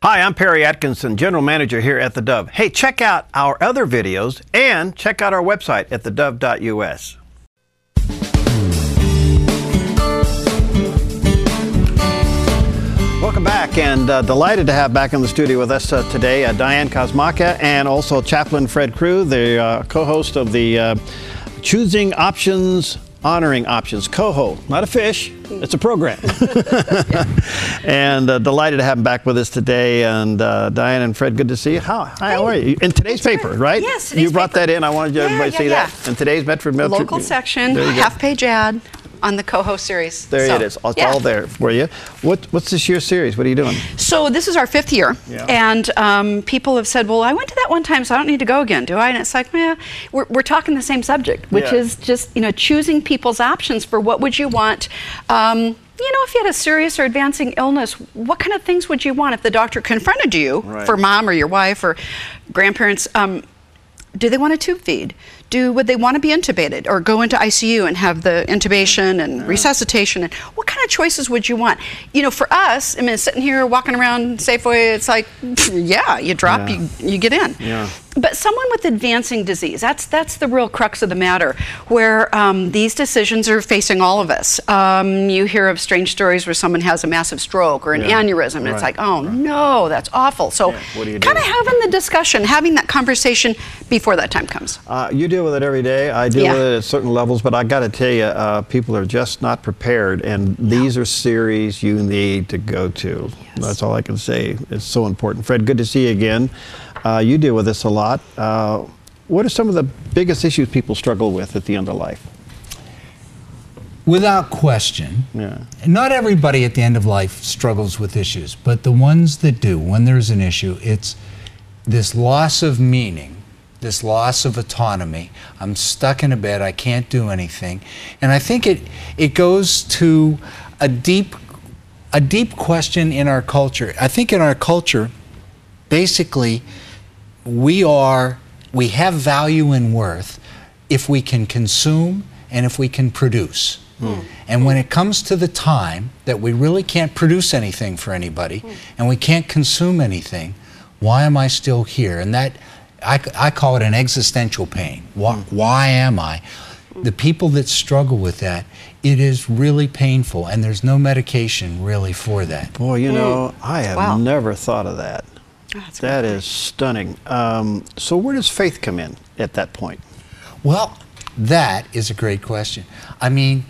Hi, I'm Perry Atkinson, General Manager here at theDove. Hey, check out our other videos and check out our website at theDove.us. Welcome back, and delighted to have back in the studio with us today Diane Kostmatka and also Chaplain Fred Crewe, the co-host of the Choosing Options, Honoring Options, coho, not a fish, it's a program. And delighted to have him back with us today. And Diane and Fred, good to see you. How are you? In today's paper, right? Yes, today's you brought paper. that in. I wanted everybody to see that. In today's Medford local section, half-page ad on the coho series. There it is. It's all there for you. What's this year's series? What are you doing? So this is our 5th year, and people have said, well, I went to that one time, so I don't need to go again, do I? And it's like, man, we're talking the same subject, which is just, choosing people's options for what would you want. If you had a serious or advancing illness, what kind of things would you want if the doctor confronted you for mom or your wife or grandparents? Do they want a tube feed? Would they want to be intubated or go into ICU and have the intubation and resuscitation? And what kind of choices would you want? For us, I mean, sitting here walking around Safeway, it's like, you drop, you get in. But someone with advancing disease, that's the real crux of the matter, where these decisions are facing all of us. You hear of strange stories where someone has a massive stroke or an aneurysm, and it's like, oh no, that's awful. So kind of having the discussion, having that conversation before that time comes. You deal with it every day. I deal with it at certain levels, but I got to tell you, people are just not prepared, and these are series you need to go to. That's all I can say. It's so important. Fred, good to see you again. You deal with this a lot. What are some of the biggest issues people struggle with at the end of life? Without question, not everybody at the end of life struggles with issues, but the ones that do, when there's an issue, it's this loss of meaning, this loss of autonomy. I'm stuck in a bed, I can't do anything. And I think it goes to a deep question in our culture. I think in our culture, basically, we have value and worth if we can consume and if we can produce. And when it comes to the time that we really can't produce anything for anybody and we can't consume anything, why am I still here? And that, I call it an existential pain. Why am I? The people that struggle with that, it is really painful, and there's no medication really for that. Boy, I have never thought of that. That is stunning. So where does faith come in at that point? Well, that is a great question. I mean,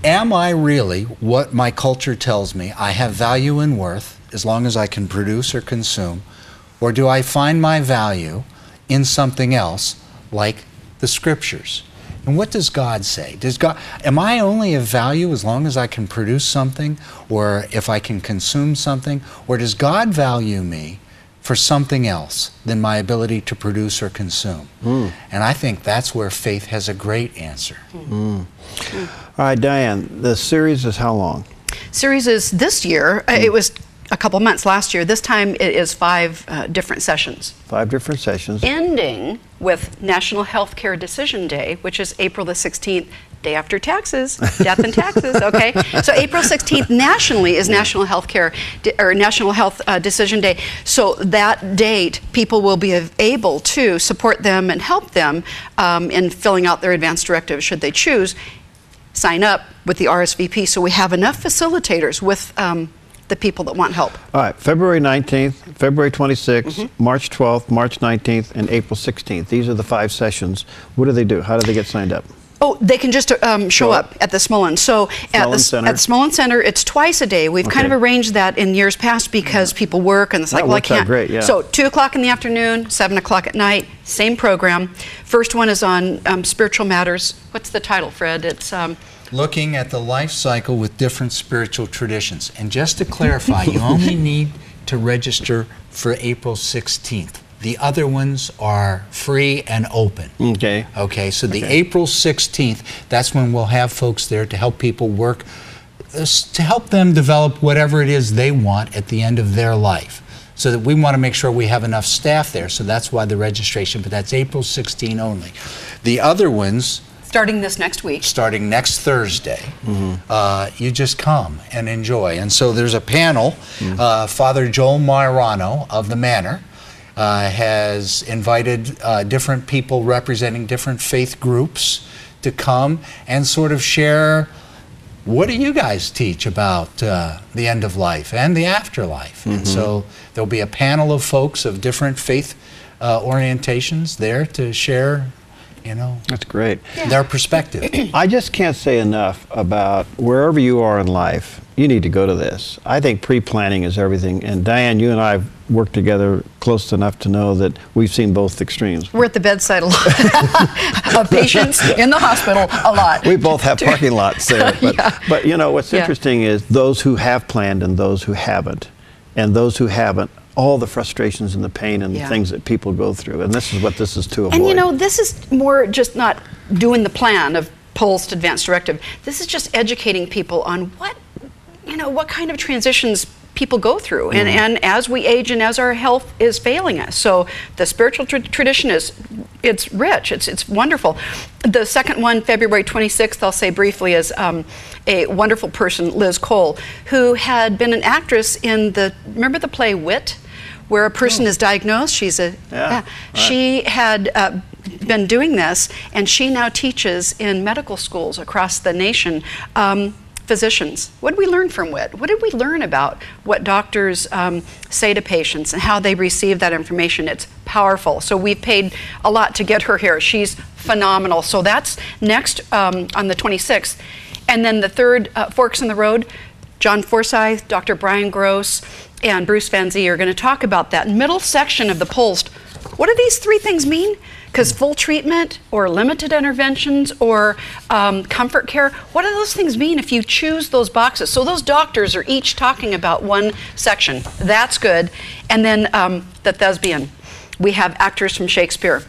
am I really what my culture tells me? I have value and worth as long as I can produce or consume, or do I find my value in something else like the scriptures? And what does God say? Am I only of value as long as I can produce something, or if I can consume something, or does God value me for something else than my ability to produce or consume? And I think that's where faith has a great answer. All right, Diane, the series is how long? Series is this year. It was a couple months last year. This time it is 5 different sessions. 5 different sessions. Ending with National Healthcare Decision Day, which is April the 16th, day after taxes, death and taxes, okay? So April 16th nationally is National Healthcare or National Health Decision Day. So that date, people will be able to support them and help them in filling out their advance directive should they choose. Sign up with the RSVP so we have enough facilitators with the people that want help. All right, February 19th, February 26th, March 12th, March 19th, and April 16th. These are the 5 sessions. What do they do? How do they get signed up? Oh, they can just show up at the Smollen. So at the Smollen Center, it's twice a day. We've kind of arranged that in years past because people work and it's like, well, I can't. Great, So 2 o'clock in the afternoon, 7 o'clock at night, same program. First one is on spiritual matters. What's the title, Fred? It's looking at the life cycle with different spiritual traditions. And just to clarify, you only need to register for April 16th. The other ones are free and open. Okay, so the April 16th, that's when we'll have folks there to help people work, to help them develop whatever it is they want at the end of their life. So that we want to make sure we have enough staff there, so that's why the registration, but that's April 16 only. The other ones, Starting this next week. Starting next Thursday. You just come and enjoy. And so there's a panel. Father Joel Marano of the Manor has invited different people representing different faith groups to come and sort of share, what do you guys teach about the end of life and the afterlife? And so there'll be a panel of folks of different faith orientations there to share, you know, that's great. Their perspective. I just can't say enough about wherever you are in life, you need to go to this. I think pre-planning is everything. And Diane, you and I have worked together close enough to know that we've seen both extremes. We're at the bedside a lot of patients in the hospital a lot. We both have parking lots there. But you know, what's interesting is those who have planned and those who haven't. And those who haven't, all the frustrations and the pain and the things that people go through. And this is what this is to avoid. And you know, this is more just not doing the plan of Post Advanced Directive. This is just educating people on what, you know, what kind of transitions people go through, and as we age and as our health is failing us. So the spiritual tradition it's rich, it's wonderful. The second one, February 26th, I'll say briefly, is a wonderful person, Liz Cole, who had been an actress in remember the play Wit, where a person is diagnosed. She's she had been doing this, and she now teaches in medical schools across the nation. Physicians, what did we learn from WIT? What did we learn about what doctors say to patients and how they receive that information? It's powerful. So we've paid a lot to get her here. She's phenomenal. So that's next on the 26th. And then the third, Forks in the Road, John Forsyth, Dr. Brian Gross, and Bruce Van Zee are going to talk about that middle section of the Pulse. What do these three things mean? Because full treatment or limited interventions or comfort care, what do those things mean if you choose those boxes? So those doctors are each talking about one section. That's good. And then the thespian. We have actors from Shakespeare.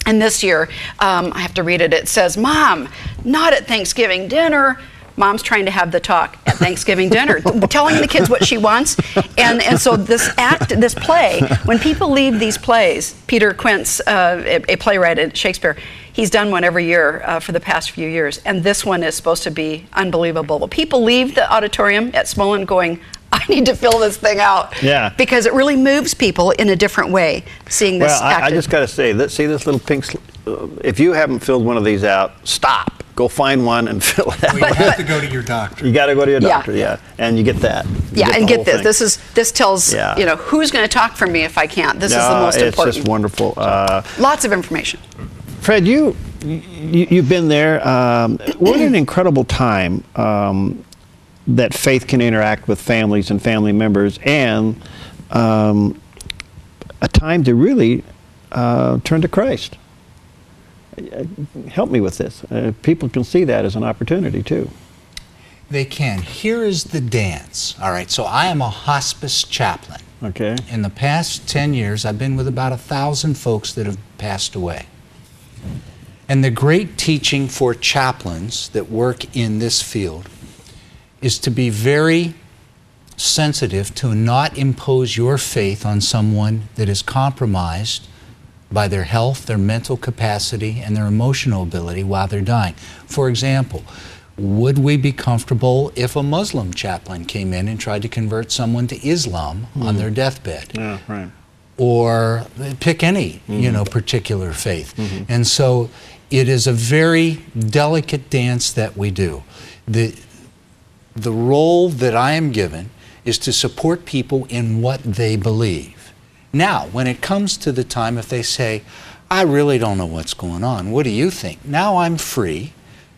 And this year, I have to read it, it says, "Mom, not at Thanksgiving dinner." Mom's trying to have the talk at Thanksgiving dinner, telling the kids what she wants. And so this play, when people leave these plays, Peter Quince, a playwright at Shakespeare, he's done one every year for the past few years. And this one is supposed to be unbelievable. People leave the auditorium at Smolin going, I need to fill this thing out. Yeah. Because it really moves people in a different way, seeing this acted. I just got to say, see this little pink, if you haven't filled one of these out, stop. Go find one and fill it out. Well, you have to go to your doctor. You got to go to your doctor, and you get that. Get this. This tells you know who's going to talk for me if I can't. This is the most important. It's just wonderful. Lots of information. Fred, you've been there. What an incredible time that faith can interact with families and family members, and a time to really turn to Christ. Help me with this. People can see that as an opportunity too. They can. Here is the dance. All right, so I am a hospice chaplain. Okay. In the past 10 years, I've been with about 1,000 folks that have passed away. And the great teaching for chaplains that work in this field is to be very sensitive to not impose your faith on someone that is compromised by their health, their mental capacity, and their emotional ability while they're dying. For example, would we be comfortable if a Muslim chaplain came in and tried to convert someone to Islam on their deathbed? Yeah, right. Or pick any, particular faith. And so it is a very delicate dance that we do. The role that I am given is to support people in what they believe. Now, when it comes to the time, if they say, I really don't know what's going on, what do you think? Now I'm free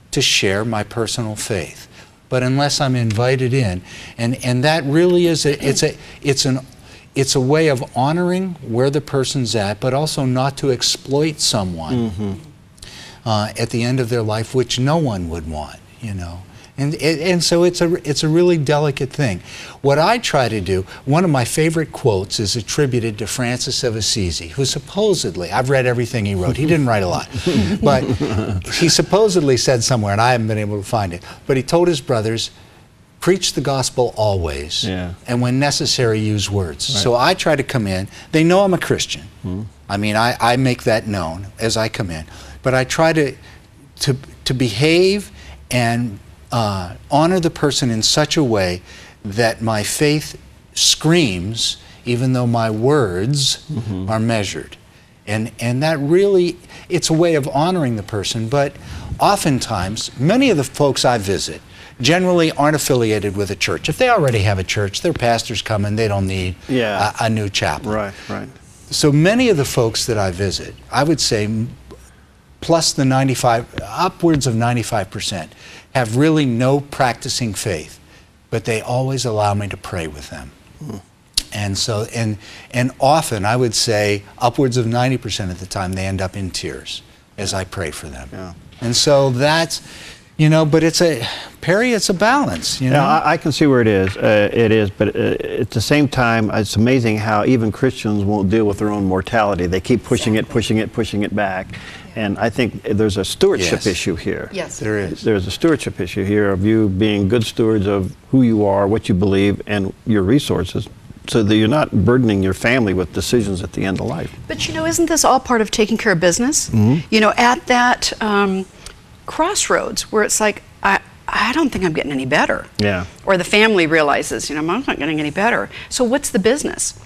to share my personal faith. But unless I'm invited in, and that really is, it's a way of honoring where the person's at, but also not to exploit someone at the end of their life, which no one would want, And so it's a really delicate thing. What I try to do, one of my favorite quotes is attributed to Francis of Assisi, who supposedly, I've read everything he wrote, he didn't write a lot, but he supposedly said somewhere, and I haven't been able to find it, but he told his brothers, preach the gospel always, and when necessary, use words. Right. So I try to come in, they know I'm a Christian. I mean, I make that known as I come in, but I try to to behave and honor the person in such a way that my faith screams, even though my words are measured. And that really, it's a way of honoring the person, but oftentimes, many of the folks I visit generally aren't affiliated with a church. If they already have a church, their pastor's coming, they don't need a new chaplain. Right, right. So many of the folks that I visit, I would say plus the 95, upwards of 95%, have really no practicing faith, but they always allow me to pray with them. And so, and often, I would say upwards of 90% of the time, they end up in tears as I pray for them. Yeah. And so that's, you know, but it's a, Perry, it's a balance, you know? Yeah, I can see where it is, but at the same time, it's amazing how even Christians won't deal with their own mortality. They keep pushing it, pushing it, pushing it back. And I think there's a stewardship issue here. Yes. There is. There's a stewardship issue here of you being good stewards of who you are, what you believe, and your resources, so that you're not burdening your family with decisions at the end of life. But you know, isn't this all part of taking care of business? You know, at that crossroads where it's like, I don't think I'm getting any better. Yeah. Or the family realizes, you know, I'm not getting any better. So what's the business?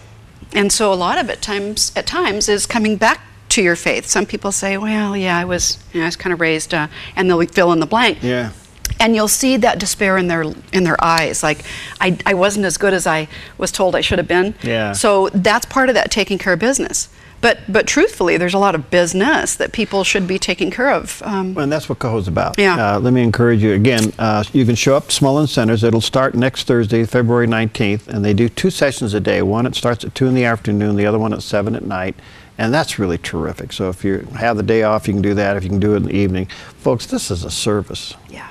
And so a lot of it at times is coming back to your faith. Some people say, well, yeah, I was kind of raised, and they'll fill in the blank. Yeah. And you'll see that despair in their eyes, like I wasn't as good as I was told I should have been. Yeah. So that's part of that taking care of business. But truthfully, there's a lot of business that people should be taking care of. And that's what Coho's about. Yeah. Let me encourage you again. You can show up to Smullen Centers. It'll start next Thursday, February 19th, and they do 2 sessions a day. One, it starts at 2 in the afternoon. The other one at 7 at night. And that's really terrific. So if you have the day off, you can do that. If you can do it in the evening. Folks, this is a service. Yeah.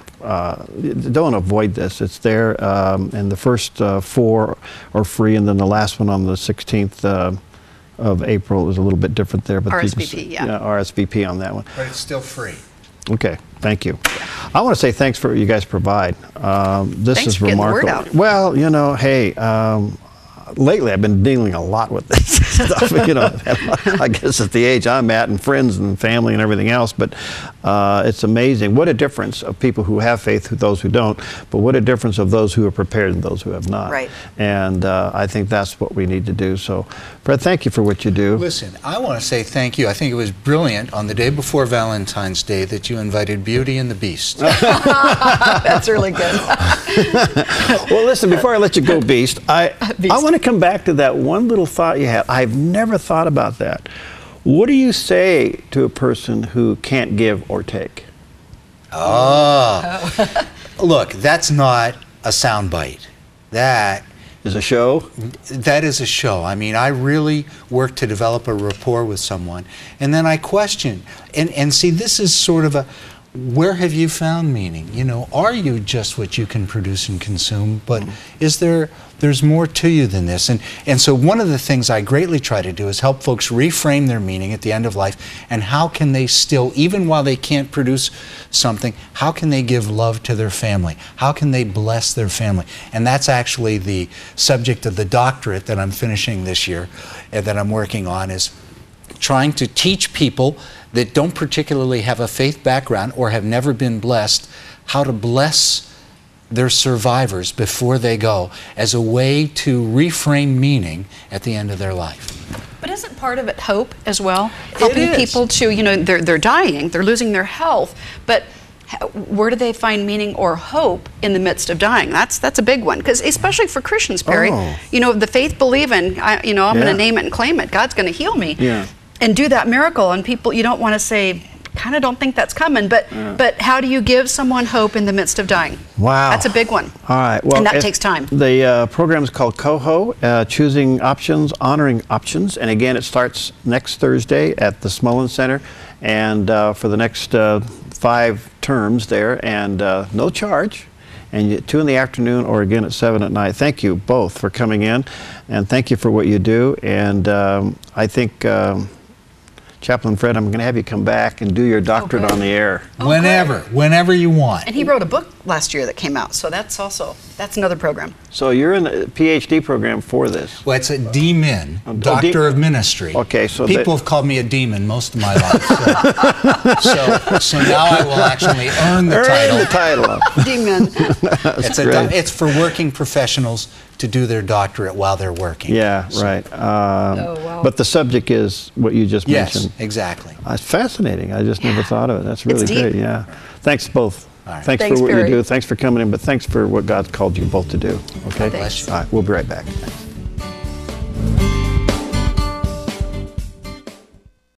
Don't avoid this. It's there, and the first 4 are free, and then the last one on the 16th of April is a little bit different there. But RSVP, yeah. RSVP on that one. But it's still free. Okay, thank you. I want to say thanks for what you guys provide. This Thanks is for getting the word remarkable. out. Well, you know, hey, lately I've been dealing a lot with this stuff, you know. I guess at the age I'm at, and friends and family and everything else, but it's amazing. What a difference of people who have faith, those who don't, but what a difference of those who are prepared and those who have not. Right. And I think that's what we need to do. So, Fred, thank you for what you do. Listen, I want to say thank you. I think it was brilliant on the day before Valentine's Day that you invited Beauty and the Beast. That's really good. Well, listen, before I let you go, Beast, I want to come back to that one little thought you had. I've never thought about that. What do you say to a person who can't give or take? Oh. Look, that's not a soundbite. That is a show? That is a show. I mean, I really work to develop a rapport with someone, and then I question. And see, this is sort of a, where have you found meaning? You know, are you just what you can produce and consume? But is there's more to you than this? And so one of the things I greatly try to do is help folks reframe their meaning at the end of life, and how can they still, even while they can't produce something, how can they give love to their family? How can they bless their family? And that's actually the subject of the doctorate that I'm finishing this year, and that I'm working on, is trying to teach people that don't particularly have a faith background or have never been blessed, how to bless their survivors before they go, as a way to reframe meaning at the end of their life. But isn't part of it hope as well? Helping people to, you know, they're dying, they're losing their health, but where do they find meaning or hope in the midst of dying? That's a big one, because especially for Christians, Perry, you know, the faith believing, I'm going to name it and claim it. God's going to heal me. Yeah. And do that miracle, and people, you don't want to say, kind of don't think that's coming, but how do you give someone hope in the midst of dying? Wow. That's a big one. All right. Well, and that takes time. The program is called Coho, Choosing Options, Honoring Options, and again, it starts next Thursday at the Smullen Center, and for the next 5 terms there, and no charge. And 2 in the afternoon, or again at 7 at night. Thank you both for coming in, and thank you for what you do. And I think Chaplain Fred, I'm going to have you come back and do your doctorate on the air. Whenever you want. And he wrote a book last year that came out, so that's another program. So you're in the PhD program for this? Well, it's a DMin, Doctor of Ministry. Okay, so people have called me a demon most of my life. So now I will actually earn the title. Demon. It's for working professionals to do their doctorate while they're working. Yeah, right. wow. But the subject is what you just mentioned. Yes, exactly. It's fascinating. I just never thought of it. That's really great. Yeah. Thanks both. Right. Thanks for what you do. Thanks for coming in, but thanks for what God's called you both to do. Okay? God bless you. All right, we'll be right back.